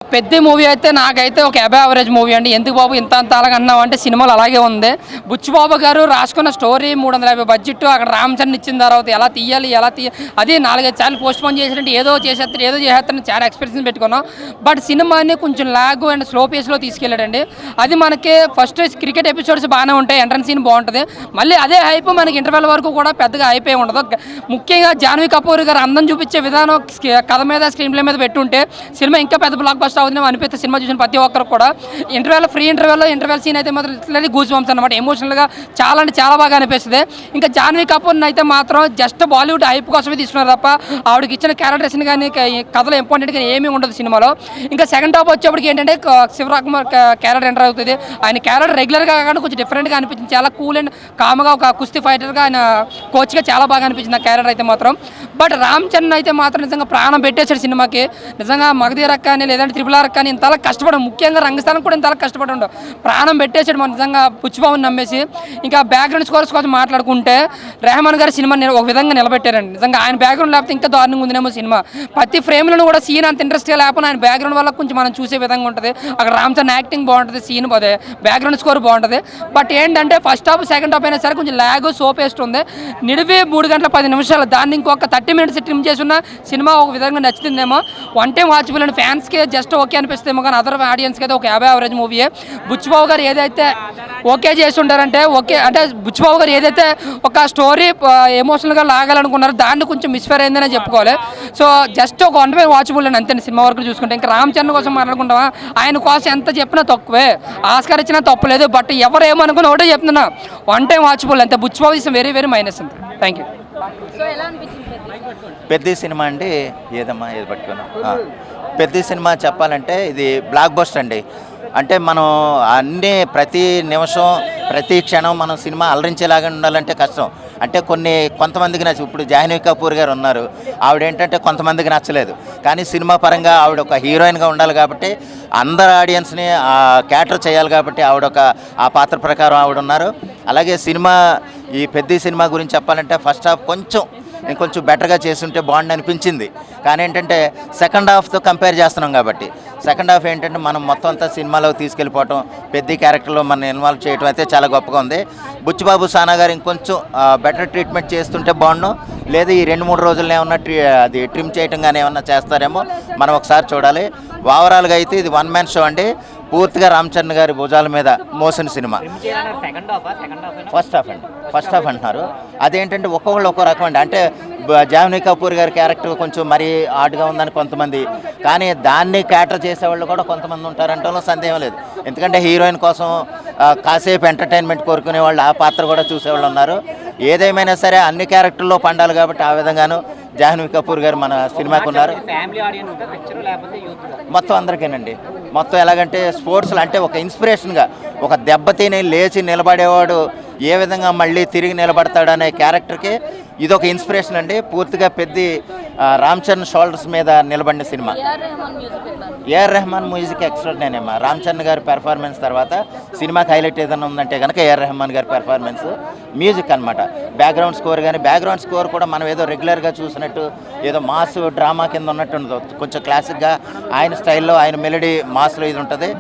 పెద్ద మూవీ అయితే నాకైతే ఒక అబవ్ యావరేజ్ మూవీ అండి. ఎందుకు బాబు ఇంత అంత అలాగ అన్నావు అంటే సినిమాలు అలాగే ఉంది. బుచ్చిబాబు గారు రాసుకున్న స్టోరీ 350 బడ్జెట్ అక్కడ రామ్ చరణ్ ఇచ్చిన తర్వాత ఎలా తీయాలి అది 4-5 సార్లు పోస్ట్ పోన్ చేసినట్టు ఏదో చేసేస్తాను చాలా ఎక్స్పెక్టేషన్ పెట్టుకున్నాం. బట్ సినిమాని కొంచెం లాగ్ అండ్ స్లో పేస్లో తీసుకెళ్ళాడండి. అది మనకి ఫస్ట్ క్రికెట్ ఎపిసోడ్స్ బాగానే ఉంటాయి, ఎంట్రన్స్ సీన్ బాగుంటుంది. మళ్ళీ అదే హైప్ మనకి ఇంటర్వెల్ వరకు కూడా పెద్దగా హైప్ ఉండదు. ముఖ్యంగా జాన్వీ కపూర్ గారు అందం చూపించే విధానం కథ మీద స్క్రీన్ ప్లే మీద పెట్టుంటే సినిమా ఇంకా పెద్ద బ్లాక్ బస్టర్ అవుతుంది అనిపిస్తే సినిమా చూసిన ప్రతి ఒక్కరికి కూడా. ఇంటర్వెల్ సీన్ అయితే మాత్రం లిటరల్లీ గూస్ బంప్స్ అనమాట. ఎమోషనల్గా చాలా అంటే చాలా బాగా అనిపిస్తుంది. ఇంకా జాన్వీ కపూర్ని అయితే మాత్రం జస్ట్ బాలీవుడ్ హైప్ కోసమే తీసుకున్నారు తప్ప ఆవిడకి ఇచ్చిన క్యారెక్టర్స్ని కానీ కథలో ఇంపార్టెంట్గా ఏమీ ఉండదు సినిమాలో. ఇంకా సెకండ్ హాఫ్ వచ్చేప్పటికి ఏంటంటే శివరాకుమార్ క్యారెక్టర్ ఎంటర్ అవుతుంది. ఆయన క్యారెక్టర్ రెగ్యులర్గా కాకుండా కొంచెం డిఫరెంట్గా అనిపించింది. చాలా కూల్ అండ్ కామ్గా ఒక కుస్తీ ఫైటర్గా ఆయన కోచ్గా చాలా బాగా అనిపించింది ఆ క్యారెక్టర్ అయితే మాత్రం. బట్ రామ్ చరణ్ అయితే మాత్రం నిజంగా ప్రాణం పెట్టేశాడు సినిమాకి. నిజంగా మగధీరక్ కానీ లేదంటే త్రిపుల్ ఆర్ కానీ ఇంతలా కష్టపడడం, ముఖ్యంగా రంగస్థానం కూడా ఇంతలా కష్టపడి ఉండవు, ప్రాణం పెట్టేశాడు మన నిజంగా బుచ్చిబాబుని నమ్మేసి. ఇంకా బ్యాక్గ్రౌండ్ స్కోర్స్ కోసం మాట్లాడుకుంటే రెహమాన్ గారు సినిమా ఒక విధంగా నిలబెట్టారండి. నిజంగా ఆయన బ్యాక్గ్రౌండ్ లేకపోతే ఇంకా దారుణంగా ఉందేమో సినిమా. ప్రతి ఫ్రేమ్లను కూడా సీన్ అంత ఇంట్రెస్ట్గా లేకపోతే ఆయన బ్యాక్గ్రౌండ్ వల్ల కొంచెం మనం చూసే విధంగా ఉంటుంది. అక్కడ రామ్ చరణ్ యాక్టింగ్ బాగుంటుంది, సీన్ అదే బ్యాక్గ్రౌండ్ స్కోర్ బాగుంటుంది. బట్ ఏంటంటే ఫస్ట్ హాఫ్ సెకండ్ హాఫ్ అయినా సరే కొంచెం ల్యాగ్ సోపేస్ట్ ఉంది. నిడివి 3 గంటల 10 నిమిషాలు, దాన్ని ఇంకొక 30 మినిట్స్ ట్రిమ్ చేసున్న సినిమా ఒక విధంగా నచ్చుతుందేమో. వన్ టైం వాచబుల్ అండ్ ఫ్యాన్స్కి జస్ట్ ఓకే అనిపిస్తేమో కానీ అదర్ ఆడియన్స్కి అయితే ఒక 50 యావరేజ్ మూవీయే. బుచ్చిబాబు గారు ఏదైతే ఓకే చేసి ఉంటారంటే ఓకే అంటే బుచ్చిబాబు గారు ఏదైతే ఒక స్టోరీ ఎమోషనల్గా లాగాలనుకున్నారో దాన్ని కొంచెం మిస్ఫైర్ అయిందనే చెప్పుకోవాలి. సో జస్ట్ ఒక వన్ టైం వాచబుల్ అండి అంతే సినిమా వరకు చూసుకుంటే. ఇంకా రామ్ చరణ్ కోసం మాట్లాడుకుంటామా, ఆయన కోసం ఎంత చెప్పినా తక్కువే, ఆస్కార్ ఇచ్చినా తప్పులేదు. బట్ ఎవరు ఏమనుకున్నా ఒకటే చెప్తున్నా, వన్ టైం వాచబుల్ అంతే. Buchibabu is very very minus అంతే. Thank you. పెద్ద సినిమా అండి. ఏది పట్టుకున్నా పెద్ద సినిమా చెప్పాలంటే ఇది బ్లాక్ బస్టర్ అండి. అంటే మనం ప్రతి నిమిషం ప్రతి క్షణం మనం సినిమా అలరించేలాగా ఉండాలంటే కష్టం. అంటే కొంతమందికి నచ్చి, ఇప్పుడు జాహ్నవి కపూర్ గారు ఉన్నారు, ఆవిడ ఏంటంటే కొంతమందికి నచ్చలేదు. కానీ సినిమా పరంగా ఆవిడ ఒక హీరోయిన్గా ఉండాలి కాబట్టి అందరు ఆడియన్స్ని క్యాటర్ చేయాలి కాబట్టి ఆవిడ ఆ పాత్ర ప్రకారం ఆవిడ ఉన్నారు. అలాగే ఈ పెద్ద సినిమా గురించి చెప్పాలంటే ఫస్ట్ హాఫ్ కొంచెం బెటర్గా చేస్తుంటే బాగుండి అనిపించింది. కానీ ఏంటంటే సెకండ్ హాఫ్తో కంపేర్ చేస్తున్నాం కాబట్టి సెకండ్ హాఫ్ ఏంటంటే మనం మొత్తం అంతా సినిమాలో తీసుకెళ్ళిపోవటం, పెద్ద క్యారెక్టర్లో మనం ఇన్వాల్వ్ చేయడం అయితే చాలా గొప్పగా ఉంది. బుచ్చిబాబు సానా గారు ఇంకొంచెం బెటర్ ట్రీట్మెంట్ చేస్తుంటే బాగుండు. లేదా ఈ 2-3 రోజుల్లో ఏమన్నా అది ట్రిమ్ చేయటం కానీ ఏమన్నా చేస్తారేమో మనం ఒకసారి చూడాలి. ఓవరాల్గా అయితే ఇది వన్ మ్యాన్ షో అండి. పూర్తిగా రామ్ చరణ్ గారి భుజాల మీద మోసిన సినిమా. ఫస్ట్ హాఫ్ అంటున్నారు. అదేంటంటే ఒక్కొక్కళ్ళు ఒక్కో రకం అండి. అంటే జాహ్నవి కపూర్ గారి క్యారెక్టర్ కొంచెం మరీ ఆర్డ్గా ఉందని కొంతమంది, కానీ దాన్ని క్యాటర్ చేసేవాళ్ళు కూడా కొంతమంది ఉంటారంటలో సందేహం లేదు. ఎందుకంటే హీరోయిన్ కోసం కాసేపు ఎంటర్టైన్మెంట్ కోరుకునే వాళ్ళు ఆ పాత్ర కూడా చూసేవాళ్ళు ఉన్నారు. ఏదేమైనా సరే అన్ని క్యారెక్టర్లో పండాలి కాబట్టి ఆ విధంగాను జాహ్నవి కపూర్ గారు మన సినిమాకు ఉన్నారు. మొత్తం అందరికీనండి. మొత్తం ఎలాగంటే స్పోర్ట్స్లో అంటే ఒక ఇన్స్పిరేషన్గా, ఒక దెబ్బతిని లేచి నిలబడేవాడు ఏ విధంగా మళ్ళీ తిరిగి నిలబడతాడనే క్యారెక్టర్కి ఇదొక ఇన్స్పిరేషన్ అండి. పూర్తిగా పెద్ద రామ్ చరణ్ షోల్డర్స్ మీద నిలబడిన సినిమా. ఏఆర్ రెహమాన్ మ్యూజిక్ ఎక్స్ట్రాడినరీమా. రామ్ చరణ్ గారి పెర్ఫార్మెన్స్ తర్వాత సినిమాకి హైలైట్ ఏదైనా ఉందంటే కనుక ఏఆర్ రెహమాన్ గారి పెర్ఫార్మెన్స్, మ్యూజిక్ అనమాట. బ్యాక్గ్రౌండ్ స్కోర్ కానీ, బ్యాక్గ్రౌండ్ స్కోర్ కూడా మనం ఏదో రెగ్యులర్గా చూసినట్టు ఏదో మాస్ డ్రామా కింద ఉన్నట్టు ఉండదు. కొంచెం క్లాసిక్గా ఆయన స్టైల్లో, ఆయన మెలడీ మాస్లో ఇది ఉంటుంది.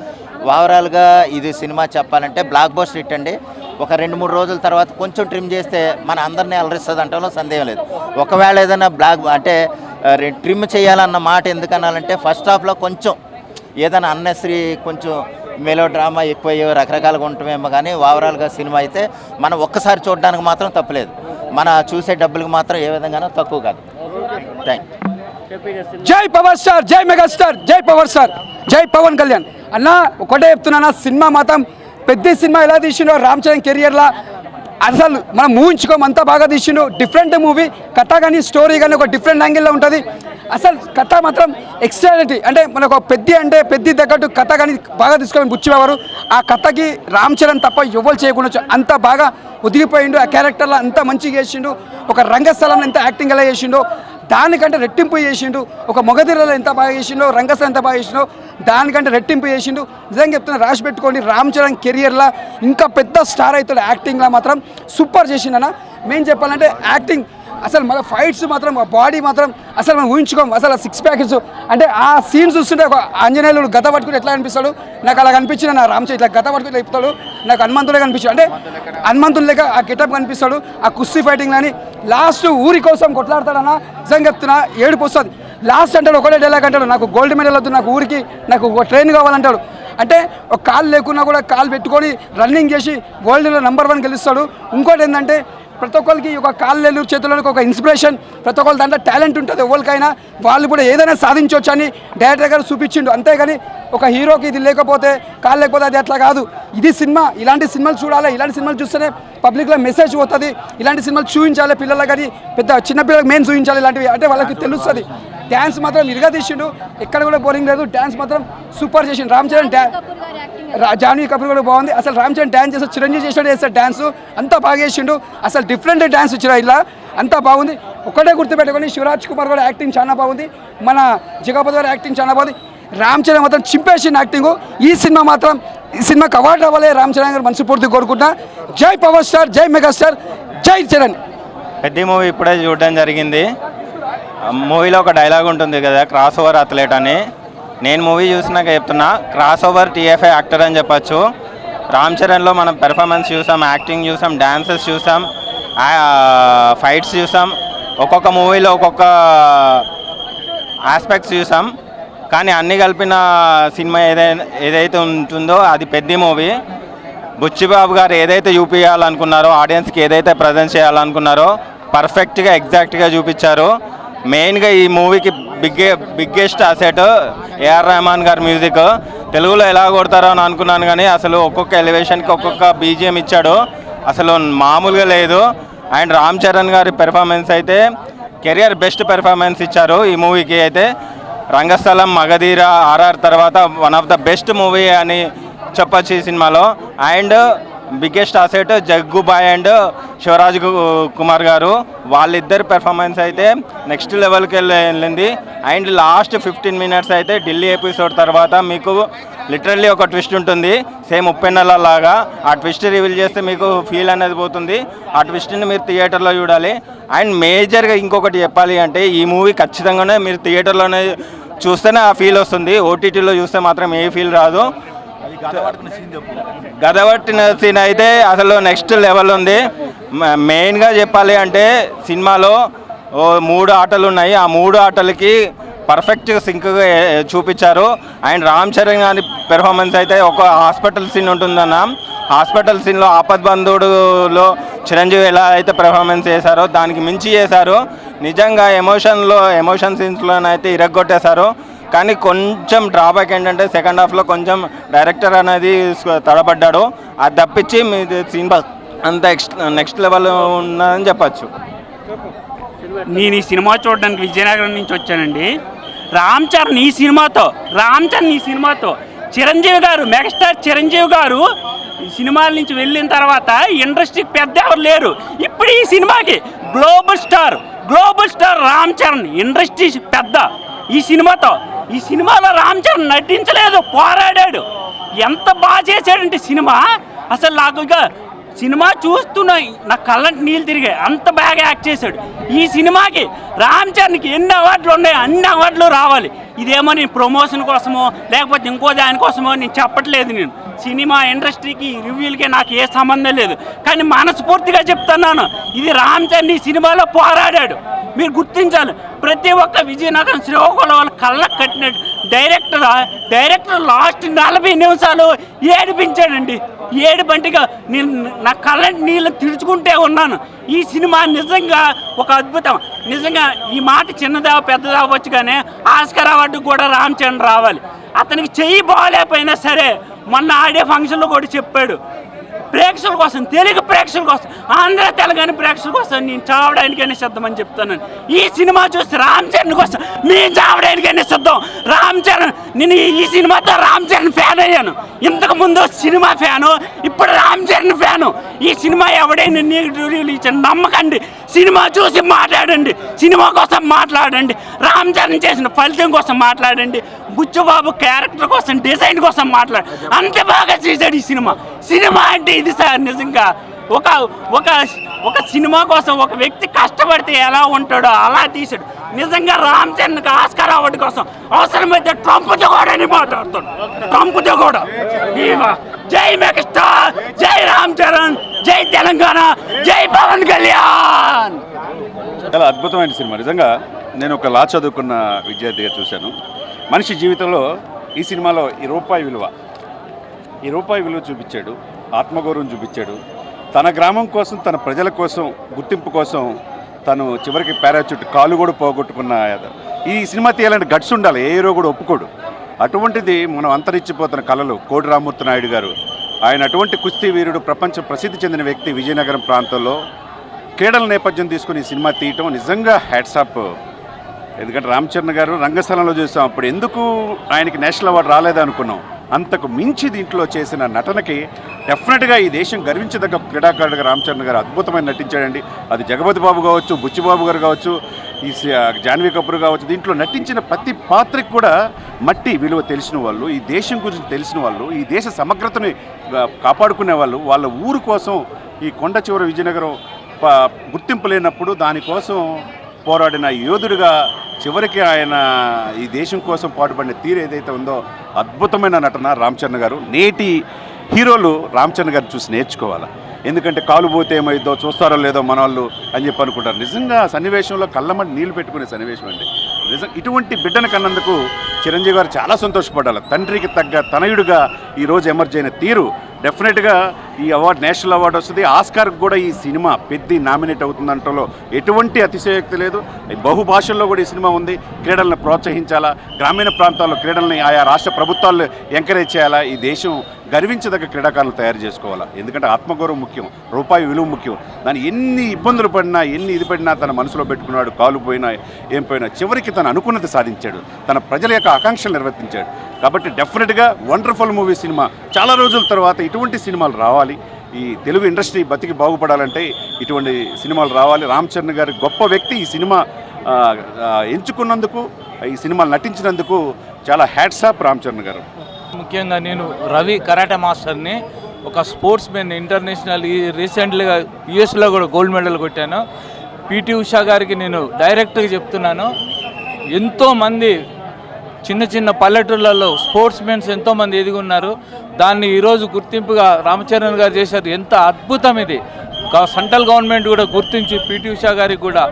ఓవరాల్గా ఇది సినిమా చెప్పాలంటే బ్లాక్ బస్టర్ హిట్ అండి. ఒక 2-3 రోజుల తర్వాత కొంచెం ట్రిమ్ చేస్తే మన అందరినీ అలరిస్తుంది అంటలో సందేహం లేదు. ఒకవేళ ఏదైనా ట్రిమ్ చేయాలన్న మాట ఎందుకనాలంటే ఫస్ట్ హాఫ్లో కొంచెం ఏదైనా అన్నెసరీ కొంచెం మెలో డ్రామా ఎక్కువయ్యో రకరకాలుగా ఉంటుందేమో. కానీ ఓవరాల్గా సినిమా అయితే మనం ఒక్కసారి చూడడానికి మాత్రం తప్పులేదు. మన చూసే డబ్బులకు మాత్రం ఏ విధంగానో తక్కువ కాదు. Thank you. జై పవర్ స్టార్, జై మెగాస్టార్, జై పవర్ స్టార్, జై పవన్ కళ్యాణ్. అన్న ఒకటే చెప్తున్నా, సినిమా మాత్రం పెద్ద సినిమా ఎలా తీసిండో రామ్ చరణ్ కెరియర్లో అసలు మనం ఊహించుకోము, అంతా బాగా తీసిండు. డిఫరెంట్ మూవీ, కథ కానీ స్టోరీ కానీ ఒక డిఫరెంట్ యాంగిల్లో ఉంటుంది. అసలు కథ మాత్రం ఎక్స్ట్రాడినరీ. అంటే మనకు పెద్ద తగ్గట్టు కథ కానీ బాగా తీసుకొని బుచ్చిబాబు ఆ కథకి రామ్ చరణ్ తప్ప ఎవరు చేయకుండా అంత బాగా ఒదిగిపోయిండు. ఆ క్యారెక్టర్లో అంత మంచిగా చేసిండు. ఒక రంగస్థలంలో ఎంత యాక్టింగ్ ఎలా చేసిండో దానికంటే రెట్టింపు చేసిండు. ఒక మొగధీరలో ఎంత బాగా చేసిండో, రంగస్థలం ఎంత బాగా చేసిండో దానికంటే రెట్టింపు చేసిండు. నిజంగా చెప్తున్నా, రాసి పెట్టుకోండి, రామ్ చరణ్ కెరియర్లో ఇంకా పెద్ద స్టార్ అవుతాడు. యాక్టింగ్లో మాత్రం సూపర్ చేసిండన్న. మేము చెప్పాలంటే యాక్టింగ్ అసలు మన ఫైట్స్ మాత్రం బాడీ మాత్రం అసలు మనం ఊహించుకోం. అసలు సిక్స్ ప్యాకెట్స్ అంటే ఆ సీన్ చూస్తుంటే ఒక ఆంజనేయులు గత పట్టుకుని ఎట్లా అనిపిస్తాడు నాకు అలా కనిపించిన నా రామచంద్ర ఇట్లా గత పట్టుకుని చెప్తాడు నాకు హనుమంతుడే కనిపించాడు. అంటే హనుమంతుడు లేక ఆ గెటప్ కనిపిస్తాడు. ఆ కుస్తీ ఫైటింగ్ అని లాస్ట్ ఊరి కోసం కొట్లాడతాడన్న నిజంగా చెప్తున్నా ఏడుపు వస్తుంది. లాస్ట్ అంటాడు ఒకటే డైలాగ్ అంటాడు నాకు గోల్డ్ మెడల్ వద్దు నాకు ఊరికి నాకు ఒక ట్రైన్ కావాలంటాడు. అంటే ఒక కాలు లేకున్నా కూడా కాలు పెట్టుకొని రన్నింగ్ చేసి వరల్డ్లో నెంబర్ 1 గెలుస్తాడు. ఇంకోటి ఏంటంటే ప్రతి ఒక్కరికి ఒక కాళ్ళు చేతులకు ఒక ఇన్స్పిరేషన్, ప్రతి ఒక్కరి దాంట్లో టాలెంట్ ఉంటుంది. ఎవరికైనా వాళ్ళు కూడా ఏదైనా సాధించవచ్చు అని డైరెక్టర్ గారు చూపించిండు. అంతేగాని ఒక హీరోకి ఇది లేకపోతే కాళ్ళు లేకపోతే అది అట్లా కాదు. ఇది సినిమా, ఇలాంటి సినిమాలు చూడాలి, ఇలాంటి సినిమాలు చూస్తేనే పబ్లిక్లో మెసేజ్ పోతుంది. ఇలాంటి సినిమాలు చూపించాలి పిల్లలకు, కానీ పెద్ద చిన్నపిల్లలకు మెయిన్ చూపించాలి ఇలాంటివి, అంటే వాళ్ళకి తెలుస్తుంది. డ్యాన్స్ మాత్రం ఇరుగా తీసిండు, ఎక్కడ కూడా బోరింగ్ లేదు. డ్యాన్స్ మాత్రం సూపర్ చేసిండు రామ్ చరణ్. జాన్వీ కపూర్ కూడా బాగుంది. అసలు రామ్ చరణ్ డ్యాన్స్ చేస్తే చిరంజీవి చేసినట్టు చేస్తాడు డ్యాన్స్, అంతా బాగా చేసిండు. అసలు డిఫరెంట్ డ్యాన్స్ ఇచ్చిన ఇలా అంతా బాగుంది. ఒక్కటే గుర్తుపెట్టుకొని శివరాజ్ కుమార్ కూడా యాక్టింగ్ చాలా బాగుంది, మన జగపతి గారి యాక్టింగ్ చాలా బాగుంది. రామ్ చరణ్ మాత్రం చింపేసిండు యాక్టింగ్. ఈ సినిమా మాత్రం ఈ సినిమాకి అవార్డు అవ్వాలి రామ్ చరణ్ గారు మనస్ఫూర్తిగా కోరుకుంటున్నా. జై పవర్ స్టార్, జై మెగాస్టార్, జై చరణ్. పెద్ద మూవీ ఇప్పుడే చూడడం జరిగింది. మూవీలో ఒక డైలాగ్ ఉంటుంది కదా, క్రాస్ ఓవర్ అథ్లెట్ అని. నేను మూవీ చూసినాక చెప్తున్నా, క్రాస్ ఓవర్ టీఎఫ్ఐ యాక్టర్ అని చెప్పచ్చు. రామ్ చరణ్లో మనం పెర్ఫార్మెన్స్ చూసాం, యాక్టింగ్ చూసాం, డ్యాన్సెస్ చూసాం, ఫైట్స్ చూసాం, ఒక్కొక్క మూవీలో ఒక్కొక్క ఆస్పెక్ట్స్ చూసాం. కానీ అన్నీ కలిపిన సినిమా ఏదైతే ఉంటుందో అది పెద్ద మూవీ. బుచ్చిబాబు గారు ఏదైతే చూపించాలనుకున్నారో, ఆడియన్స్కి ఏదైతే ప్రజెంట్ చేయాలనుకున్నారో పర్ఫెక్ట్గా ఎగ్జాక్ట్గా చూపించారు. మెయిన్గా ఈ మూవీకి బిగ్గెస్ట్ అసెట్ ఏఆర్ రెహమాన్ గారి మ్యూజిక్. తెలుగులో ఎలా కొడతారో అని అనుకున్నాను, కానీ అసలు ఒక్కొక్క ఎలివేషన్కి ఒక్కొక్క బీజిఎం ఇచ్చాడు, అసలు మామూలుగా లేదు. అండ్ రామ్ చరణ్ గారి పెర్ఫార్మెన్స్ అయితే కెరియర్ బెస్ట్ పెర్ఫార్మెన్స్ ఇచ్చారు ఈ మూవీకి. అయితే రంగస్థలం, మగధీర, ఆర్ఆర్ తర్వాత one of the best movie అని చెప్పచ్చు ఈ సినిమాలో. And biggest asset Jaggubhai and Shivraj Kumar garu, వాళ్ళిద్దరు పెర్ఫార్మెన్స్ అయితే నెక్స్ట్ లెవెల్కి వెళ్ళింది. అండ్ లాస్ట్ 15 మినిట్స్ అయితే ఢిల్లీ ఎపిసోడ్ తర్వాత మీకు లిటరల్లీ ఒక ట్విస్ట్ ఉంటుంది, సేమ్ ఉప్పెన్నెల లాగా. ఆ ట్విస్ట్ రివీల్ చేస్తే మీకు ఫీల్ అనేది పోతుంది. ఆ ట్విస్ట్ని మీరు థియేటర్లో చూడాలి. అండ్ మేజర్గా ఇంకొకటి చెప్పాలి అంటే, ఈ మూవీ ఖచ్చితంగానే మీరు థియేటర్లోనే చూస్తేనే ఆ ఫీల్ వస్తుంది. ఓటీటీలో చూస్తే మాత్రం ఏ ఫీల్ రాదు. గదవట్టిన సీన్ అయితే అసలు నెక్స్ట్ లెవెల్ ఉంది. మెయిన్గా చెప్పాలి అంటే సినిమాలో 3 ఆటలు ఉన్నాయి. ఆ 3 ఆటలకి పర్ఫెక్ట్గా సింక్గా చూపించారు. అండ్ రామ్ చరణ్ గారి పెర్ఫార్మెన్స్ అయితే ఒక హాస్పిటల్ సీన్ ఉంటుందన్న, హాస్పిటల్ సీన్లో ఆపద్బంధుడులో చిరంజీవి ఎలా అయితే పెర్ఫార్మెన్స్ చేశారో దానికి మించి చేశారు. నిజంగా ఎమోషన్ సీన్స్లోనైతే ఇరగ్గొట్టేశారు. కానీ కొంచెం డ్రాబ్యాక్ ఏంటంటే సెకండ్ హాఫ్లో కొంచెం డైరెక్టర్ అనేది తడబడ్డాడు. అది తప్పించి మీ సినిమా అంత నెక్స్ట్ లెవెల్ ఉన్నదని చెప్పచ్చు. నేను ఈ సినిమా చూడడానికి విజయనగరం నుంచి వచ్చానండి. రామ్ చరణ్ ఈ సినిమాతో చిరంజీవి గారు, మెగాస్టార్ చిరంజీవి గారు ఈ సినిమాల నుంచి వెళ్ళిన తర్వాత ఇండస్ట్రీకి పెద్ద ఎవరు లేరు. ఇప్పుడు ఈ సినిమాకి global star Ram Charan, industry పెద్ద. ఈ సినిమాలో రామ్ చరణ్ నటించలేదు, పోరాడాడు. ఎంత బాగా చేశాడంటే సినిమా, అసలు నాకు ఇక సినిమా చూస్తున్నా నా కళ్ళంటి నీళ్ళు తిరిగాయి, అంత బాగా యాక్ట్ చేశాడు. ఈ సినిమాకి రామ్ చరణ్కి ఎన్ని అవార్డులు ఉన్నాయో అన్ని అవార్డులు రావాలి. ఇదేమో నేను ప్రమోషన్ కోసమో లేకపోతే ఇంకో దానికోసమో నేను చెప్పట్లేదు. నేను సినిమా ఇండస్ట్రీకి రివ్యూలకి నాకు ఏ సంబంధం లేదు. కానీ మనస్ఫూర్తిగా చెప్తున్నాను, ఇది రామ్ చరణ్ ఈ సినిమాలో పోరాడాడు. మీరు గుర్తించాలి. ప్రతి ఒక్క విజయనగరం శ్రీకాకుళం వాళ్ళ కళ్ళకు కట్టినట్టు డైరెక్టర్ లాస్ట్ 40 నిమిషాలు ఏడిపించాడండి. ఏడుబంటిగా నేను నా కళ్ళంటి నీళ్ళు తిడుచుకుంటే ఉన్నాను. ఈ సినిమా నిజంగా ఒక అద్భుతం. నిజంగా ఈ మాట చిన్నదా పెద్దదా అవ్వచ్చు, కానీ ఆస్కార్ అవార్డు కూడా రామ్ చరణ్ రావాలి. అతనికి చెయ్యి బాగాలేకపోయినా సరే మొన్న ఆడే ఫంక్షన్లో కూడా చెప్పాడు, ప్రేక్షకుల కోసం, తెలుగు ప్రేక్షకుల కోసం, ఆంధ్ర తెలంగాణ ప్రేక్షకుల కోసం నేను చావడానికైనా సిద్ధమని చెప్తాను. ఈ సినిమా చూసి రామ్ చరణ్ కోసం నేను చావడానికైనా సిద్ధం. రామ్ చరణ్, నేను ఈ సినిమాతో రామ్ చరణ్ ఫ్యాన్ అయ్యాను. ఇంతకుముందు సినిమా ఫ్యాను, ఇప్పుడు రామ్ చరణ్ ఫ్యాను. ఈ సినిమా ఎవడైనా నెగిటివ్ ఇచ్చిన నమ్మకండి. సినిమా చూసి మాట్లాడండి, సినిమా కోసం మాట్లాడండి, రామ్ చరణ్ చేసిన ఫలితం కోసం మాట్లాడండి, బుచ్చుబాబు క్యారెక్టర్ కోసం, డిజైన్ కోసం మాట్లాడు. అంత బాగా చేశాడు ఈ సినిమా అంటే ఇది సార్. నిజంగా ఒక ఒక ఒక సినిమా కోసం ఒక వ్యక్తి కష్టపడితే ఎలా ఉంటాడో అలా తీశాడు. నిజంగా రామ్ చరణ్కి ఆస్కార్ అవార్డు కోసం అవసరమైతే ట్రంప్తో కూడా అని మాట్లాడుతాడు. ట్రంప్తో కూడా జై మెగాస్టార్, జై రామ్ చరణ్, జై తెలంగాణ, జై పవన్ కళ్యాణ్. చాలా అద్భుతమైన సినిమా. నిజంగా నేను ఒక లా చదువుకున్న విద్యార్థిగా చూశాను. మనిషి జీవితంలో ఈ సినిమాలో ఈ రూపాయి విలువ చూపించాడు, ఆత్మగౌరవం చూపించాడు. తన గ్రామం కోసం, తన ప్రజల కోసం, గుర్తింపు కోసం తను చివరికి పారాచూట్ కాలు కూడా పోగొట్టుకున్న ఈ సినిమా తీయాలంటే గట్స్ ఉండాలి, ఏ హీరో కూడా ఒప్పుకోడు. అటువంటిది మనం అంతరించిపోతున్న కళలు కోడి రామ్మూర్తి నాయుడు గారు, ఆయన అటువంటి కుస్తీ వీరుడు, ప్రపంచ ప్రసిద్ధి చెందిన వ్యక్తి. విజయనగరం ప్రాంతంలో క్రీడల నేపథ్యం తీసుకుని ఈ సినిమా తీయటం నిజంగా హ్యాట్సాప్. ఎందుకంటే రామ్ చరణ్ గారు రంగస్థలంలో చూసాం, అప్పుడు ఎందుకు ఆయనకి నేషనల్ అవార్డు రాలేదు అనుకున్నాం. అంతకు మించి దీంట్లో చేసిన నటనకి డెఫినెట్గా ఈ దేశం గర్వించదగ్గ క్రీడాకారుడిగా రామ్ చరణ్ గారు అద్భుతమైన నటించాడండి. అది జగపతి బాబు కావచ్చు, బుచ్చిబాబు గారు కావచ్చు, ఈ జాన్వీ కపూర్ కావచ్చు. దీంట్లో నటించిన ప్రతి పాత్రకి కూడా మట్టి విలువ తెలిసిన వాళ్ళు, ఈ దేశం గురించి తెలిసిన వాళ్ళు, ఈ దేశ సమగ్రతని కాపాడుకునే వాళ్ళు, వాళ్ళ ఊరు కోసం ఈ కొండ చివర విజయనగరం గుర్తింపు లేనప్పుడు దానికోసం పోరాడిన యోధుడిగా చివరికి ఆయన ఈ దేశం కోసం పాటుపడిన తీరు ఏదైతే ఉందో అద్భుతమైన నటన రామ్ చరణ్ గారు. నేటి హీరోలు రామ్ చరణ్ గారిని చూసి నేర్చుకోవాలి. ఎందుకంటే కాలు పోతే ఏమైందో చూస్తారో లేదో మన వాళ్ళు అని చెప్పి అనుకుంటారు. నిజంగా సన్నివేశంలో కళ్ళమని నీళ్లు పెట్టుకునే సన్నివేశం అండి. నిజం ఇటువంటి బిడ్డను కన్నందుకు చిరంజీవి గారు చాలా సంతోషపడాలి. తండ్రికి తగ్గ తనయుడిగా ఈరోజు ఎమర్జ్ అయిన తీరు డెఫినెట్గా ఈ అవార్డు నేషనల్ అవార్డు వస్తుంది. ఆస్కార్కి కూడా ఈ సినిమా పెద్ద నామినేట్ అవుతుందంటలో ఎటువంటి అతిశయోక్తి లేదు. బహుభాషల్లో కూడా ఈ సినిమా ఉంది. క్రీడలను ప్రోత్సహించాలా, గ్రామీణ ప్రాంతాల్లో క్రీడల్ని ఆయా రాష్ట్ర ప్రభుత్వాలు ఎంకరేజ్ చేయాలా, ఈ దేశం గర్వించదగ్గ క్రీడాకారులు తయారు చేసుకోవాలా. ఎందుకంటే ఆత్మగౌరవం ముఖ్యం, రూపాయి విలువ ముఖ్యం. దాన్ని ఎన్ని ఇబ్బందులు పడినా, ఎన్ని ఇది పడినా తన మనసులో పెట్టుకున్నాడు. కాలు పోయినా ఏం పోయినా చివరికి తను అనుకున్నది సాధించాడు, తన ప్రజల యొక్క ఆకాంక్షలు నిర్వర్తించాడు. కాబట్టి డెఫినెట్గా వండర్ఫుల్ మూవీ సినిమా. చాలా రోజుల తర్వాత ఇటువంటి సినిమాలు రావాలి. ఈ తెలుగు ఇండస్ట్రీ బతికి బాగుపడాలంటే ఇటువంటి సినిమాలు రావాలి. రామ్ చరణ్ గారి గొప్ప వ్యక్తి. ఈ సినిమా ఎంచుకున్నందుకు, ఈ సినిమాలు నటించినందుకు చాలా హ్యాట్సాప్ రామ్ చరణ్ గారు. ముఖ్యంగా నేను రవి కరాటే మాస్టర్ని, ఒక స్పోర్ట్స్ మెన్, ఇంటర్నేషనల్ రీసెంట్లీగా యుఎస్లో కూడా గోల్డ్ మెడల్ కొట్టాను. పిటి ఉషా గారికి నేను డైరెక్ట్గా చెప్తున్నాను, ఎంతోమంది చిన్న చిన్న పల్లెటూళ్ళల్లో స్పోర్ట్స్ మెన్స్ ఎంతోమంది ఎదిగి ఉన్నారు. దాన్ని ఈరోజు గుర్తింపుగా రామచరణ్ గారు చేశారు. ఎంత అద్భుతం ఇది. సెంట్రల్ గవర్నమెంట్ కూడా గుర్తించి పిటి ఉషా గారికి కూడా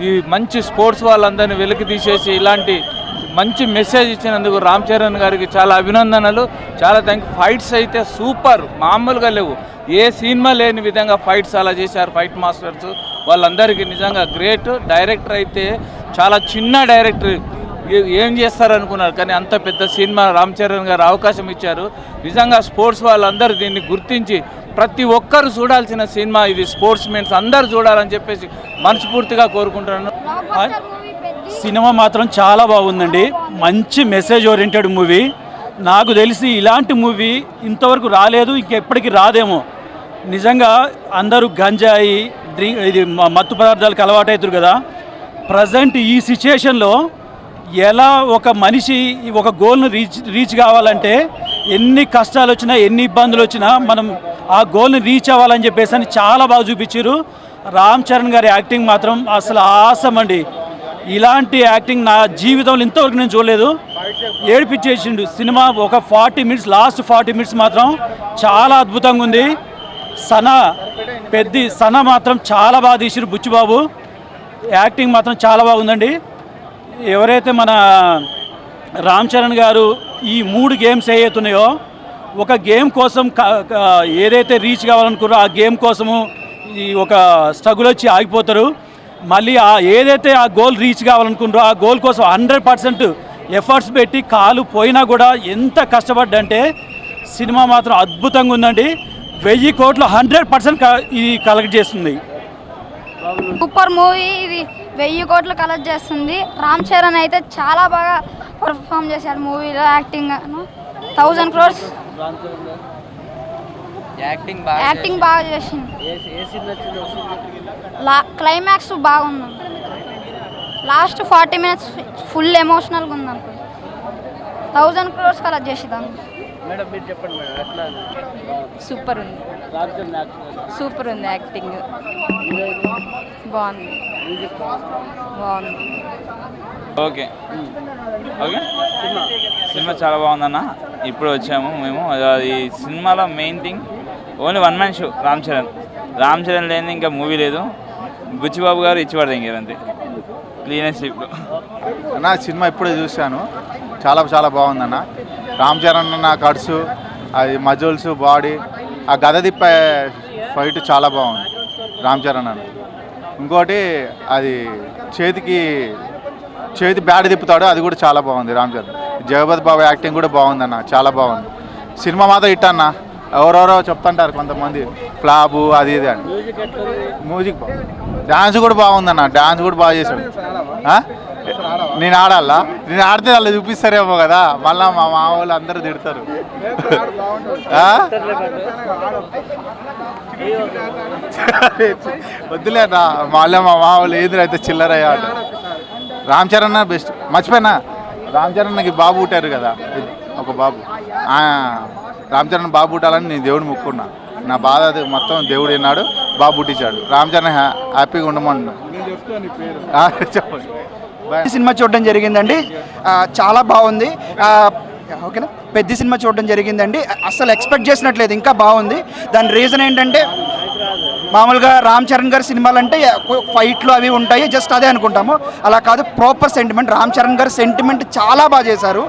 ఈ మంచి స్పోర్ట్స్ వాళ్ళందరినీ వెలికి తీసేసి ఇలాంటి మంచి మెసేజ్ ఇచ్చినందుకు రామ్ చరణ్ గారికి చాలా అభినందనలు. చాలా ఫైట్స్ అయితే సూపర్, మామూలుగా లేవు. ఏ సినిమా లేని విధంగా ఫైట్స్ అలా చేశారు ఫైట్ మాస్టర్స్. వాళ్ళందరికీ నిజంగా గ్రేట్. డైరెక్టర్ అయితే చాలా చిన్న డైరెక్టర్, ఏం చేస్తారనుకున్నారు, కానీ అంత పెద్ద సినిమా రామ్ చరణ్ గారు అవకాశం ఇచ్చారు. నిజంగా స్పోర్ట్స్ వాళ్ళందరూ దీన్ని గుర్తించి ప్రతి ఒక్కరు చూడాల్సిన సినిమా ఇది. స్పోర్ట్స్ మెన్స్ అందరూ చూడాలని చెప్పేసి మనస్ఫూర్తిగా కోరుకుంటున్నాను. సినిమా మాత్రం చాలా బాగుందండి. మంచి మెసేజ్ ఓరియంటెడ్ మూవీ. నాకు తెలిసి ఇలాంటి మూవీ ఇంతవరకు రాలేదు, ఇంకెప్పటికీ రాదేమో. నిజంగా అందరూ గంజాయి ఇది మత్తు పదార్థాలకు అలవాటవుతారు కదా. ప్రజెంట్ ఈ సిచ్యుయేషన్లో ఎలా ఒక మనిషి ఒక గోల్ను రీచ్ కావాలంటే ఎన్ని కష్టాలు వచ్చినా, ఎన్ని ఇబ్బందులు వచ్చినా మనం ఆ గోల్ని రీచ్ అవ్వాలని చెప్పేసి అని చాలా బాగా చూపించారు. రామ్ చరణ్ గారి యాక్టింగ్ మాత్రం అసలు ఆసం అండి. ఇలాంటి యాక్టింగ్ నా జీవితంలో ఇంతవరకు నేను చూడలేదు. ఏడిపించేసిండు సినిమా. ఒక 40 మినిట్స్, లాస్ట్ 40 మినిట్స్ మాత్రం చాలా అద్భుతంగా ఉంది. సన మాత్రం చాలా బాగా తీసిరు. బుచ్చిబాబు యాక్టింగ్ మాత్రం చాలా బాగుందండి. ఎవరైతే మన రామ్ చరణ్ గారు ఈ 3 గేమ్స్ ఏవైతున్నాయో, ఒక గేమ్ కోసం ఏదైతే రీచ్ కావాలనుకున్నారో ఆ గేమ్ కోసము ఈ ఒక స్ట్రగుల్ వచ్చి ఆగిపోతారు. మళ్ళీ ఏదైతే ఆ గోల్ రీచ్ కావాలనుకున్నారో ఆ గోల్ కోసం 100% ఎఫర్ట్స్ పెట్టి కాలు పోయినా కూడా ఎంత కష్టపడ్డంటే సినిమా మాత్రం అద్భుతంగా ఉందండి. 1000 కోట్లు 100% ఇది కలెక్ట్ చేస్తుంది. సూపర్ మూవీ ఇది. 1000 కోట్లు కలెక్ట్ చేస్తుంది. రామ్ చరణ్ అయితే చాలా బాగా పర్ఫామ్ చేశారు మూవీలో. యాక్టింగ్ 1000 crores యాక్టింగ్ బాగా చేసింది. క్లైమాక్స్ బాగుంది. లాస్ట్ 40 minutes ఫుల్ ఎమోషనల్గా ఉంది అనుకో. 1000 crores కలెక్ట్ చేసేదాన్ని. మేడం మీరు చెప్పండి మేడం ఎట్లా సూపర్ ఉంది, సూపర్ ఉంది, యాక్టింగ్ బాగుంది, బాగుంది. ఓకే ఓకే సినిమా చాలా బాగుందన్న. ఇప్పుడు వచ్చాము మేము. ఈ సినిమాలో main thing only one man show. Ram Charan లేని ఇంకా మూవీ లేదు. బుచ్చిబాబు గారు ఇచ్చిపడదు ఇంకేదంతే క్లీనెస్. ఇప్పుడు అన్న సినిమా ఇప్పుడే చూశాను, చాలా బాగుందన్న. రామ్ చరణ్ అన్న కట్సు, అది మజోల్స్, బాడీ, ఆ గద తిప్పే ఫైట్ చాలా బాగుంది రామ్ చరణ్ అన్న. ఇంకోటి అది చేతి బ్యాడ్ తిప్పుతాడు, అది కూడా చాలా బాగుంది రామ్ చరణ్. జగపతి బాబు యాక్టింగ్ కూడా బాగుందన్న, చాలా బాగుంది. సినిమా మాత్రం హిట్ అన్న. ఎవరెవరో చెప్తుంటారు కొంతమంది ఫ్లాపు అది ఇది అని. మ్యూజిక్ డ్యాన్స్ కూడా బాగుందన్న, డ్యాన్స్ కూడా బాగా చేశాడు. నేను ఆడాలా? నేను ఆడితే వాళ్ళు చూపిస్తారేమో కదా, మళ్ళీ మా వాళ్ళు అందరూ తిడతారు. వద్దులేనా మళ్ళీ మా వాళ్ళు ఏది అయితే చిల్లరయ్యా ఆట. రామ్ చరణ్ బెస్ట్. మర్చిపోయినా రామ్ చరణ్కి బాబు పుట్టారు కదా, ఒక బాబు. రామ్ చరణ్ బాబు పుట్టాలని నేను దేవుడు మొక్కున్నా. నా బాధ అది మొత్తం దేవుడు విన్నాడు, బాబు పుట్టించాడు. రామ్ చరణ్ హ్యాపీగా ఉండమన్నా. చెప్పండి. సినిమా చూడడం జరిగిందండి, చాలా బాగుంది. ఓకేనా, పెద్ద సినిమా చూడడం జరిగిందండి. అసలు ఎక్స్పెక్ట్ చేసినట్లేదు, ఇంకా బాగుంది. దాని రీజన్ ఏంటంటే మామూలుగా రామ్ చరణ్ గారి సినిమాలు అంటే ఫైట్లు అవి ఉంటాయి, జస్ట్ అదే అనుకుంటాము. అలా కాదు, ప్రాపర్ సెంటిమెంట్. రామ్ చరణ్ గారి సెంటిమెంట్ చాలా బాగా చేశారు.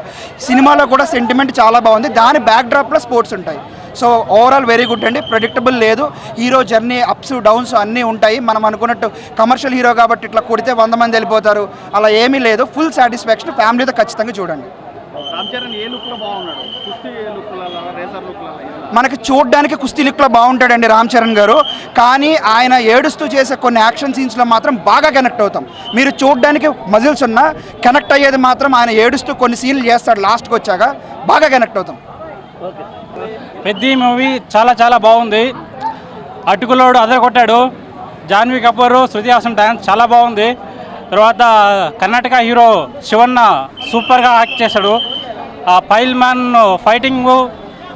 సినిమాలో కూడా సెంటిమెంట్ చాలా బాగుంది. దాని బ్యాక్ డ్రాప్లో స్పోర్ట్స్ ఉంటాయి. సో ఓవరాల్ వెరీ గుడ్ అండి. ప్రెడిక్టబుల్ లేదు. హీరో జర్నీ అప్స్ డౌన్స్ అన్నీ ఉంటాయి. మనం అనుకున్నట్టు కమర్షియల్ హీరో కాబట్టి ఇట్లా కొడితే 100 మంది వెళ్ళిపోతారు, అలా ఏమీ లేదు. Full satisfaction. ఫ్యామిలీతో ఖచ్చితంగా చూడండి. మనకి చూడడానికి కుస్తీ లుక్లో బాగుంటాడండి రామ్ చరణ్ గారు, కానీ ఆయన ఏడుస్తూ చేసే కొన్ని యాక్షన్ సీన్స్లో మాత్రం బాగా కనెక్ట్ అవుతాం. మీరు చూడడానికి మజిల్స్ ఉన్నా కనెక్ట్ అయ్యేది మాత్రం ఆయన ఏడుస్తూ కొన్ని సీన్లు చేస్తాడు. లాస్ట్కి వచ్చాక బాగా కనెక్ట్ అవుతాం. పెద్ద మూవీ చాలా బాగుంది. అటుకులోడు అదే కొట్టాడు. జాన్వీ కపూర్, శృతి హాసన్ డ్యాన్స్ చాలా బాగుంది. తర్వాత కర్ణాటక హీరో శివన్న సూపర్గా యాక్ట్ చేశాడు. ఆ పైల్ మ్యాన్ ఫైటింగు,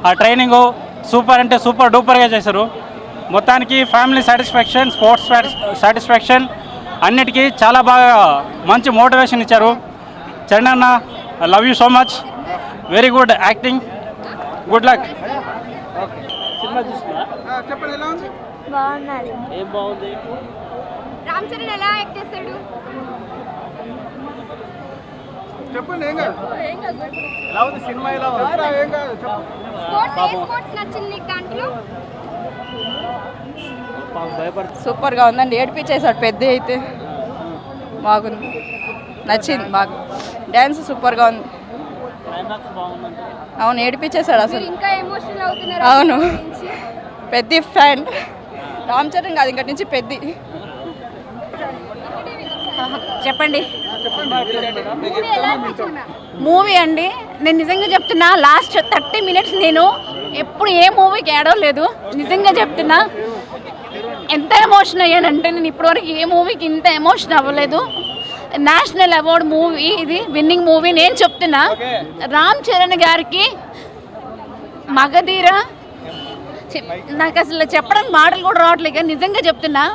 ఆ ట్రైనింగు సూపర్ అంటే సూపర్ డూపర్గా చేశారు. మొత్తానికి ఫ్యామిలీ సాటిస్ఫాక్షన్, స్పోర్ట్స్ సాటిస్ఫాక్షన్ అన్నిటికీ చాలా బాగా మంచి మోటివేషన్ ఇచ్చారు. చరణ్ అన్న, I love you so much. Very good acting, good luck. బాగున్నది. ఏం బాగుంది? రామ్ చరణ్ ఎలా యాక్ట్ చేశాడు? చెప్పండి. ఏం కాదు, ఎలా ఉంది సినిమా? ఎలా ఉంది? స్పోర్ట్స్ నచ్చింది దాంట్లో? సూపర్గా ఉందండి. ఏడిపించేసాడు పెద్ద అయితే, బాగుంది, నచ్చింది బాగా. డ్యాన్స్ సూపర్గా ఉంది. అవును, ఏడిపించేసాడు అసలు. ఇంకా ఎమోషనల్ అవుతున్నారు. అవును, పెద్ద ఫ్యాన్ రామ్ చరణ్ కాదు, ఇంకటి నుంచి పెద్ద. చెప్పండి. మూవీ అండి, నేను నిజంగా చెప్తున్నా, లాస్ట్ 30 minutes నేను ఎప్పుడు ఏ మూవీకి ఏడవలేదు. నిజంగా చెప్తున్నా, ఎంత ఎమోషన్ అయ్యానంటే నేను ఇప్పటివరకు ఏ మూవీకి ఇంత ఎమోషన్ అవ్వలేదు. నేషనల్ అవార్డ్ మూవీ ఇది, విన్నింగ్ మూవీ. నేను చెప్తున్నా, రామ్ చరణ్ గారికి మగధీర, నాకు అసలు చెప్పడానికి మాటలు కూడా రావట్లేదు, నిజంగా చెప్తున్నా.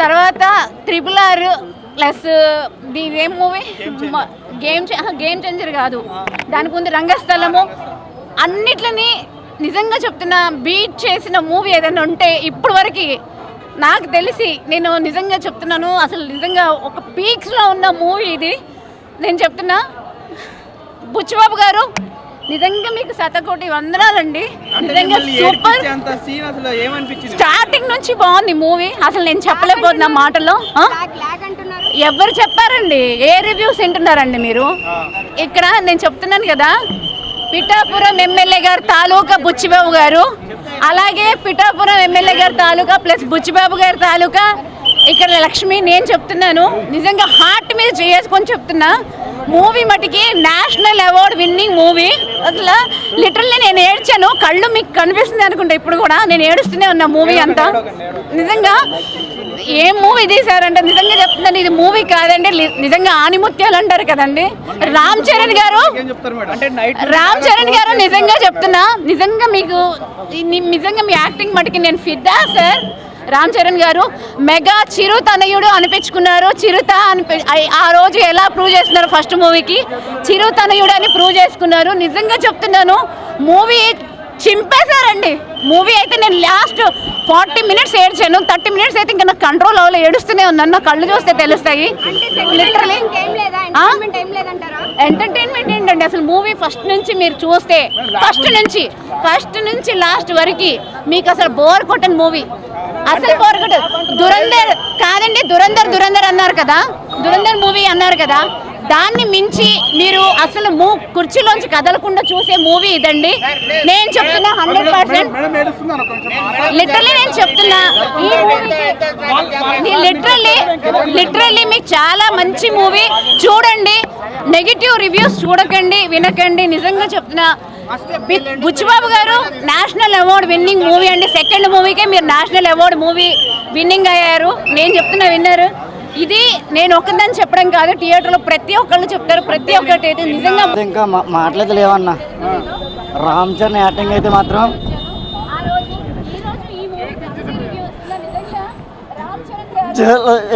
తర్వాత RRR ప్లస్ దీని ఏం మూవీ, గేమ్ చేంజర్ కాదు, దానికి ఉంది రంగస్థలము. అన్నిట్లని నిజంగా చెప్తున్నా, బీట్ చేసిన మూవీ ఏదైనా ఉంటే ఇప్పుడు వరకు నాకు తెలిసి, నేను నిజంగా చెప్తున్నాను, అసలు నిజంగా ఒక పీక్స్లో ఉన్న మూవీ ఇది. నేను చెప్తున్నా, బుచ్చిబాబు గారు నిజంగా మీకు శతకోటి వందనాలండి. నిజంగా సూపర్. స్టార్టింగ్ నుంచి బాగుంది మూవీ, అసలు నేను చెప్పలేకపోతున్నా మాటల్లో. ఎవరు చెప్పారండి? ఏ రివ్యూస్ వింటున్నారండి మీరు? ఇక్కడ నేను చెప్తున్నాను కదా, పిఠాపురం ఎమ్మెల్యే గారు తాలూకా బుచ్చిబాబు గారు, అలాగే పిఠాపురం ఎమ్మెల్యే గారి తాలూకా ప్లస్ బుచ్చిబాబు గారి తాలూకా ఇక్కడ లక్ష్మి. నేను చెప్తున్నాను, నిజంగా హార్ట్ మీద చేసుకొని చెప్తున్నా, మూవీ మటుకి నేషనల్ అవార్డ్ విన్నింగ్ మూవీ. అసలు లిటరల్లీ నేను ఏడ్చాను. కళ్ళు మీకు కనిపిస్తుంది అనుకుంటా, ఇప్పుడు కూడా నేను ఏడుస్తూనే ఉన్నా మూవీ అంతా. నిజంగా ఏం మూవీ తీశారంటే నిజంగా చెప్తున్నాను, ఇది మూవీ కాదండి, నిజంగా ఆనిముత్యాలు అంటారు కదండి. రామ్ చరణ్ గారు నిజంగా చెప్తున్నా, నిజంగా మీకు నిజంగా మీ యాక్టింగ్ మటుకి నేను ఫిదా సార్. రామ్ చరణ్ గారు మెగా చిరు తనయుడు అనిపించుకున్నారు. చిరుత ఆ రోజు ఎలా ప్రూవ్ చేస్తున్నారు, ఫస్ట్ మూవీకి చిరు తనయుడు అని ప్రూవ్ చేసుకున్నారు. నిజంగా చెప్తున్నాను, మూవీ చింపేశారండి. మూవీ అయితే నేను లాస్ట్ 40 మినిట్స్ ఏడ్చాను. 30 మినిట్స్ అయితే ఇంకా నాకు కంట్రోల్ అవ్వలే, ఏడుస్తూనే ఉన్నాను. నా కళ్ళు చూస్తే తెలుస్తాయి. ఎంటర్టైన్మెంట్ ఏంటండి అసలు మూవీ ఫస్ట్ నుంచి మీరు చూస్తే, ఫస్ట్ నుంచి లాస్ట్ వరకు మీకు అసలు బోర్ కొట్టని మూవీ, అసలు బోర్ కొట్టదు. దురంధర్ కాదండి, దురంధర్ అన్నారు కదా, దురంధర్ మూవీ అన్నారు కదా, దాన్ని మించి మీరు అసలు కుర్చీలోంచి కదలకుండా చూసే మూవీ ఇదండి. నేను చెప్తున్నా 100%, లిటరలీ నేను చెప్తున్నా, లిటరల్లీ మీకు చాలా మంచి మూవీ. చూడండి, నెగిటివ్ రివ్యూస్ చూడకండి, వినకండి. నిజంగా చెప్తున్నా, బుచ్చిబాబు గారు నేషనల్ అవార్డు విన్నింగ్ మూవీ అండి. సెకండ్ మూవీకే మీరు నేషనల్ అవార్డు మూవీ విన్నింగ్ అయ్యారు. నేను చెప్తున్నా విన్నారు. ఇది నేను ఒక్కదాన్ని చెప్పడం కాదు, థియేటర్లో ప్రతి ఒక్కళ్ళు చెప్తారు, ప్రతి ఒక్కటి అయితే నిజంగా ఇంకా మాట్లాడలేదు లేవన్నా. రామ్ చరణ్ యాక్టింగ్ అయితే మాత్రం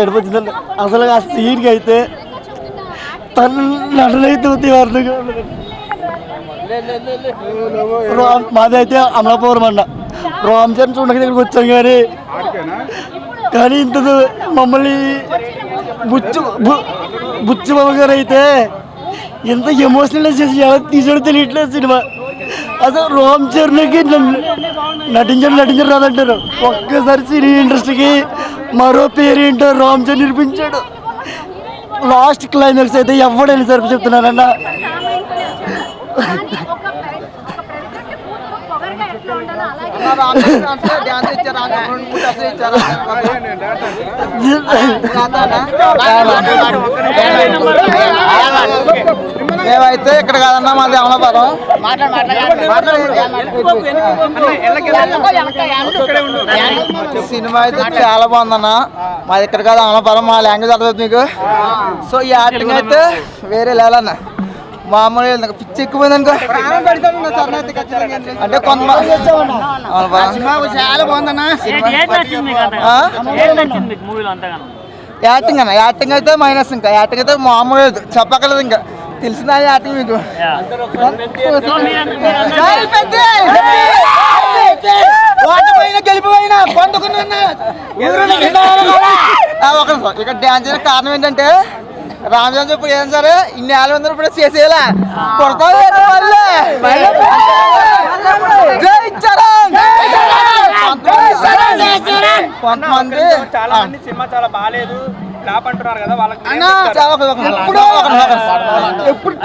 ఏడిపోతుందండి అసలు. ఆ సీన్కి అయితే తను నటనైతే మాది అయితే అమలాపురం అన్న. రామ్ చరణ్ చూడడానికి దగ్గరికి వచ్చాం కానీ ఇంత మమ్మల్ని బుచ్చిబాబు గారు అయితే ఎంత ఎమోషనల్ చేసి ఎలా తీసాడో తెలియట్లేదు సినిమా. అసలు రామ్ చరణ్కి నటించడం రాదంటారు. ఒక్కసారి సినీ ఇండస్ట్రీకి మరో పేరేంటో రామ్ చరణ్ నిరూపించాడు. లాస్ట్ క్లైమాక్స్ అయితే ఎవడైనా సరిపి చెప్తున్నానన్న. మేమైతే ఇక్కడ కాదన్నా, మాది అమలాపురం. సినిమా అయితే చాలా బాగుందన్న. మాది ఇక్కడ కాదు అమలాపురం, మా లాంగ్వేజ్ అర్థమవుతుంది మీకు. సో ఈ యాక్టింగ్ అయితే వేరే లేదన్న, మామూలు పిచ్చి ఎక్కువైందనుకో. అంటే కొంతమంది చాలా బాగుందన్న యాక్టింగ్ అన్న. యాక్టింగ్ అయితే మైనస్, ఇంకా యాక్టింగ్ అయితే మామూలు చెప్పక్కర్లేదు, ఇంకా తెలిసిన యాక్టింగ్ మీకు. గెలిపోయినా ఇక్కడ డ్యాన్స్ చేయడానికి కారణం ఏంటంటే రామ్ చరణ్ ఇప్పుడు ఏం సరే ఇన్ని 400 ఇప్పుడు చేసేలా కొడతా. కొంతమంది సినిమా చాలా బాగాలేదు ఫ్లాప్ అంటున్నారు కదా, వాళ్ళకి ఎప్పుడు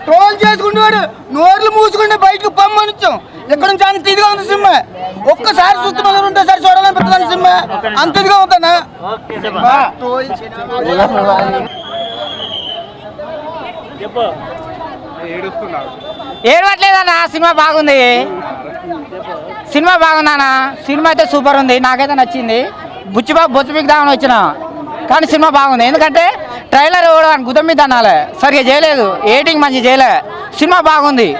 ట్రోల్ చేసుకుంటాడు, నోర్లు మూసుకుంటే బయటకు పంపనిచ్చాం. ఎక్కడ నుంచి అంత ఇదిగా ఉంది సినిమా. ఒక్కసారి చూస్తే ఉంటేసారి చూడాలని పెడతాను సినిమా, అంత ఇదిగా ఉందన్నా. ఏడవట్లేదన్నా, సినిమా బాగుంది. సినిమా బాగుందన్నా, సినిమా అయితే సూపర్ ఉంది, నాకైతే నచ్చింది. బొచ్చుబికి దామని వచ్చిన కానీ సినిమా బాగుంది. ఎందుకంటే ట్రైలర్ గుదం మీద అనాలి, సరిగా చేయలేదు, ఎడిటింగ్ మంచిగా చేయలే. సినిమా బాగుంది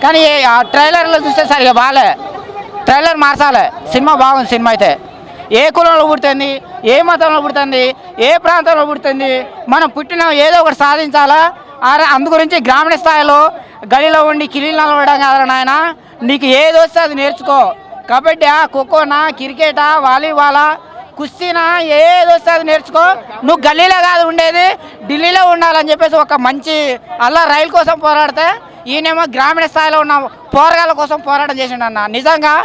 కానీ ఆ ట్రైలర్లో చూస్తే సరిగా బాగాలే, ట్రైలర్ మార్చాలి. సినిమా బాగుంది. సినిమా అయితే ఏ కులంలో పుడుతుంది, ఏ మతంలో పుడుతుంది, ఏ ప్రాంతంలో పుడుతుంది, మనం పుట్టిన ఏదో ఒకటి సాధించాలా. అందు గురించి గ్రామీణ స్థాయిలో గలీలో ఉండి కిలీలు నిలబడడం కాదు నాయన, నీకు ఏది వస్తే అది నేర్చుకో. కబడ్డీ, ఖోఖోనా, క్రికెటా, వాలీబాలా, కుస్తీనా, ఏది వస్తే అది నేర్చుకో. నువ్వు గల్లీలో కాదు ఉండేది, ఢిల్లీలో ఉండాలని చెప్పేసి ఒక మంచి అలా రైలు కోసం పోరాడితే, ఈయనేమో గ్రామీణ స్థాయిలో ఉన్న పోరాటాల కోసం పోరాటం చేసిండన్న. నిజంగా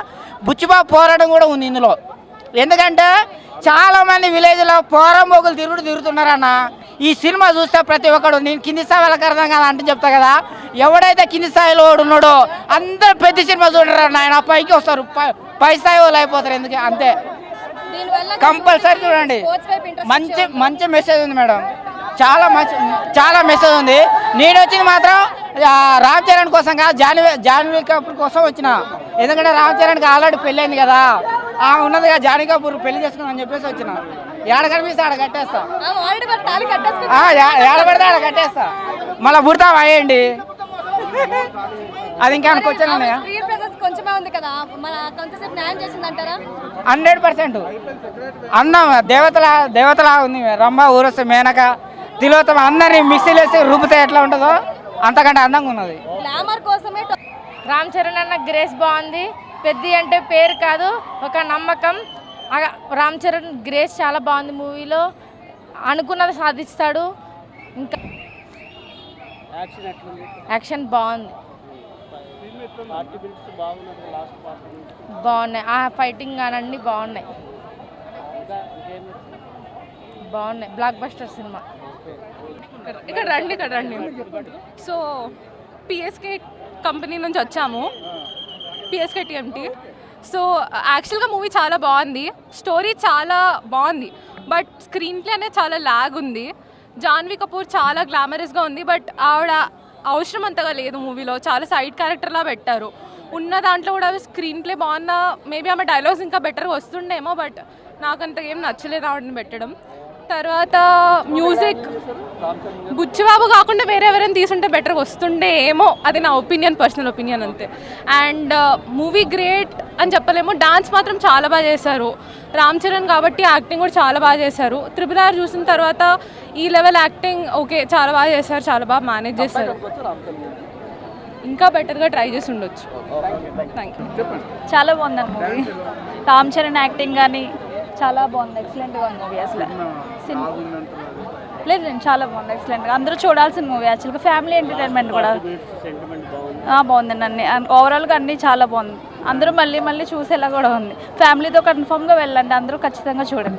బుచ్చిబాబు పోరాటం కూడా ఉంది ఇందులో. ఎందుకంటే చాలామంది విలేజ్లో పోరంబోగులు తిరుగుతున్నారన్న. ఈ సినిమా చూస్తే ప్రతి ఒక్కడు, నేను కింది స్థాయి వాళ్ళకి అర్థం కదా అంటే చెప్తా కదా, ఎవడైతే కింది స్థాయిలో ఉన్నాడో అందరూ పెద్ద సినిమా చూడరు ఆయన, పైకి వస్తారు, పై స్థాయి వాళ్ళు అయిపోతారు. ఎందుకు అంతే, కంపల్సరీ చూడండి. మంచి మెసేజ్ ఉంది మేడం, చాలా మెసేజ్ ఉంది. నేను వచ్చింది మాత్రం రామ్ చరణ్ కోసం కాదు, జాన్వీ కపూర్ కోసం వచ్చిన. ఎందుకంటే రామ్ చరణ్కి ఆల్రెడీ పెళ్ళైంది కదా, ఉన్నది కదా జానీ కపూర్, పెళ్లి చేసుకుందని చెప్పేసి వచ్చిన. ఏడ కనిపిస్తే ఆడ కట్టేస్తా, ఏడ పెడితే ఆడ కట్టేస్తా, మళ్ళీ బుడతా వేయండి. అది ఇంకేమైనా క్వశ్చన్ ఉన్నాయా? కొంచెమే ఉంది కదా, మన కొంతసేపు న్యాయం చేసిందంటారా? 100% అందం దేవతలా ఉంది. రంభ, ఊరసి, మేనక, తిలోత్తమ అందరినీ మిక్సీలు వేసి రూపుతే ఎట్లా ఉంటుందో అంతకంటే అందంగా ఉన్నది. గ్లామర్ కోసమే రామ్ చరణ్ అన్న గ్రేస్ బాగుంది. పెద్ద అంటే పేరు కాదు, ఒక నమ్మకం. రామ్ చరణ్ గ్రేస్ చాలా బాగుంది మూవీలో, అనుకున్నది సాధిస్తాడు. ఇంకా యాక్షన్ బాగుంది, బాగున్నాయి. ఆ ఫైటింగ్ కానండి బాగున్నాయి. Block buster cinema. ఇక్కడ రండి. సో పిఎస్కే కంపెనీ నుంచి వచ్చాము, పిఎస్కే టీఎంటీ. సో యాక్చువల్గా మూవీ చాలా బాగుంది, స్టోరీ చాలా బాగుంది, బట్ స్క్రీన్ ప్లే అనేది చాలా లాగ్ ఉంది. జాన్వీ కపూర్ చాలా గ్లామరస్గా ఉంది, బట్ ఆవిడ అవసరం అంతగా లేదు మూవీలో, చాలా సైడ్ క్యారెక్టర్లా పెట్టారు. ఉన్న దాంట్లో కూడా స్క్రీన్ ప్లే బాగున్నా మేబీ ఆమె డైలాగ్స్ ఇంకా బెటర్గా వస్తుండేమో, బట్ నాకంత ఏం నచ్చలేదు ఆవిడని పెట్టడం. తర్వాత మ్యూజిక్ బుచ్చిబాబు కాకుండా వేరే ఎవరైనా తీసుంటే బెటర్గా వస్తుండే ఏమో, అది నా ఒపీనియన్, పర్సనల్ ఒపీనియన్ అంతే. అండ్ మూవీ గ్రేట్ అని చెప్పలేము. డాన్స్ మాత్రం చాలా బాగా చేశారు రామ్ చరణ్ కాబట్టి, యాక్టింగ్ కూడా చాలా బాగా చేశారు. RRR చూసిన తర్వాత ఈ లెవెల్ యాక్టింగ్ ఓకే, చాలా బాగా చేశారు, చాలా బాగా మేనేజ్ చేశారు. ఇంకా బెటర్గా ట్రై చేసి ఉండొచ్చు. Thank you. చాలా బాగుందండి మూవీ. రామ్ చరణ్ యాక్టింగ్ కానీ చాలా బాగుంది, ఎక్సలెంట్గా ఉంది మూవీ. అసలు లేదు చాలా బాగుంది, ఎక్సలెంట్గా. అందరూ చూడాల్సిన మూవీ యాక్చువల్గా, ఫ్యామిలీ ఎంటర్టైన్మెంట్ కూడా బాగుందండి. అన్ని ఓవరాల్గా అన్నీ చాలా బాగుంది. అందరూ మళ్ళీ చూసేలా కూడా ఉంది. ఫ్యామిలీతో కన్ఫామ్గా వెళ్ళండి, అందరూ ఖచ్చితంగా చూడండి.